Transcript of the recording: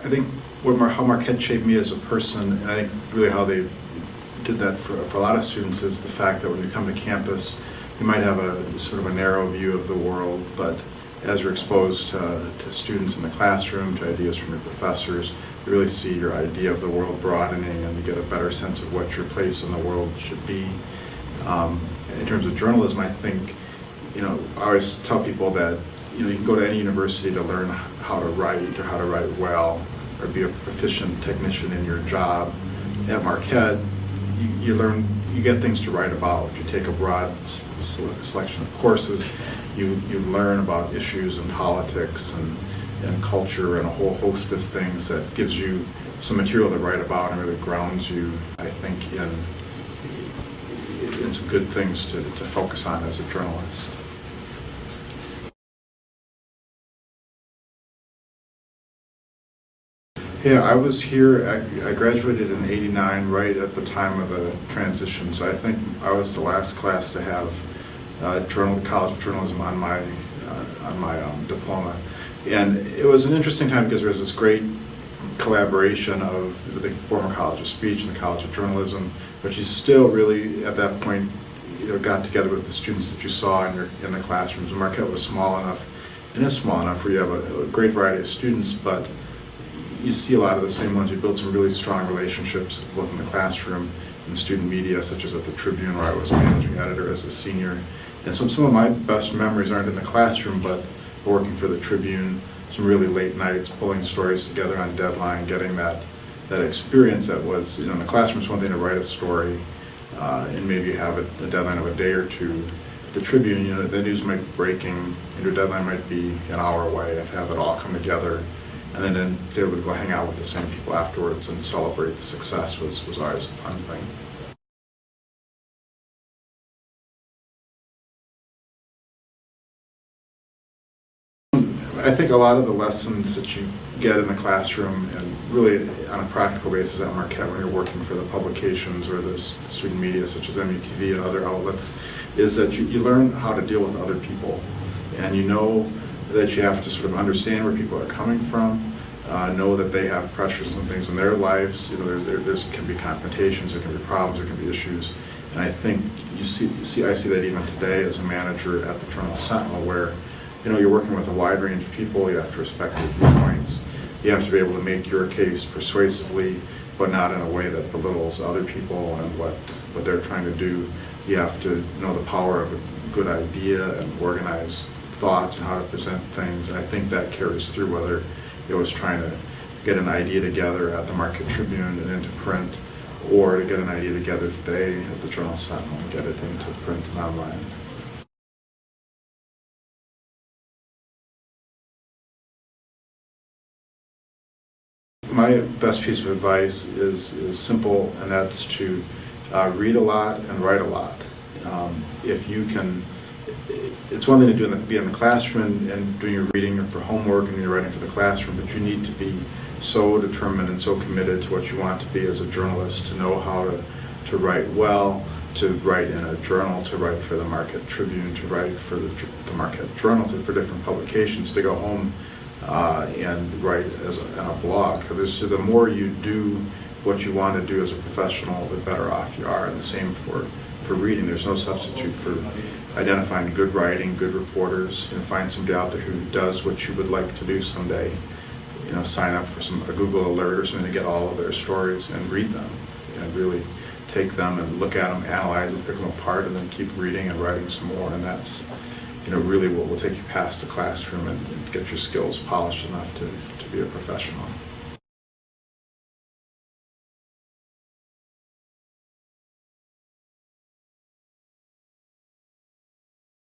I think how Marquette shaped me as a person, and I think really how they did that for a lot of students, is the fact that when you come to campus, you might have a sort of a narrow view of the world, but as you're exposed to students in the classroom, to ideas from your professors, you really see your idea of the world broadening, and you get a better sense of what your place in the world should be. In terms of journalism, I think, I always tell people that, you can go to any university to learn how to write or how to write well or be a proficient technician in your job. At Marquette, you get things to write about. You take a broad selection of courses, you learn about issues in politics and culture and a whole host of things that gives you some material to write about and really grounds you, I think, in some good things to focus on as a journalist. Yeah, I was here, I graduated in '89, right at the time of the transition, so I think I was the last class to have College of Journalism on my diploma. And it was an interesting time because there was this great collaboration of the former College of Speech and the College of Journalism, but you still really, at that point, got together with the students that you saw in the classrooms. Marquette was small enough, and is small enough where you have a great variety of students, but you see a lot of the same ones. You build some really strong relationships both in the classroom and student media, such as at the Tribune, where I was managing editor as a senior. And so some of my best memories aren't in the classroom, but working for the Tribune, some really late nights, pulling stories together on deadline, getting that experience that was, in the classroom it's one thing to write a story, and maybe you have a deadline of a day or two. The Tribune, the news might be breaking, and your deadline might be an hour away, and have it all come together. And then be able to go hang out with the same people afterwards and celebrate the success was always a fun thing. I think a lot of the lessons that you get in the classroom and really on a practical basis at Marquette when you're working for the publications or the student media such as MUTV and other outlets is that you learn how to deal with other people, and you know that you have to sort of understand where people are coming from, know that they have pressures and things in their lives. There can be confrontations, there can be problems, there can be issues, and I think I see that even today as a manager at the Journal-Sentinel, where you're working with a wide range of people. You have to respect their viewpoints. You have to be able to make your case persuasively, but not in a way that belittles other people and what they're trying to do. You have to know the power of a good idea and organize thoughts and how to present things, and I think that carries through whether it was trying to get an idea together at the Marquette Tribune and into print, or to get an idea together today at the Journal-Sentinel and get it into print and online. My best piece of advice is simple, and that's to read a lot and write a lot. If you can, it's one thing to be in the classroom and doing your reading for homework and your writing for the classroom, but you need to be so determined and so committed to what you want to be as a journalist, to know how to write well, to write in a journal, to write for the Marquette Tribune, to write for the Marquette Journal, for different publications, to go home and write on a blog. The more you do what you want to do as a professional, the better off you are. And the same for reading. There's no substitute for identifying good writing, good reporters, find somebody out there who does what you would like to do someday. Sign up for a Google alert or something to get all of their stories and read them, and really take them and look at them, analyze them, pick them apart, and then keep reading and writing some more. And that's really what will take you past the classroom and get your skills polished enough to be a professional.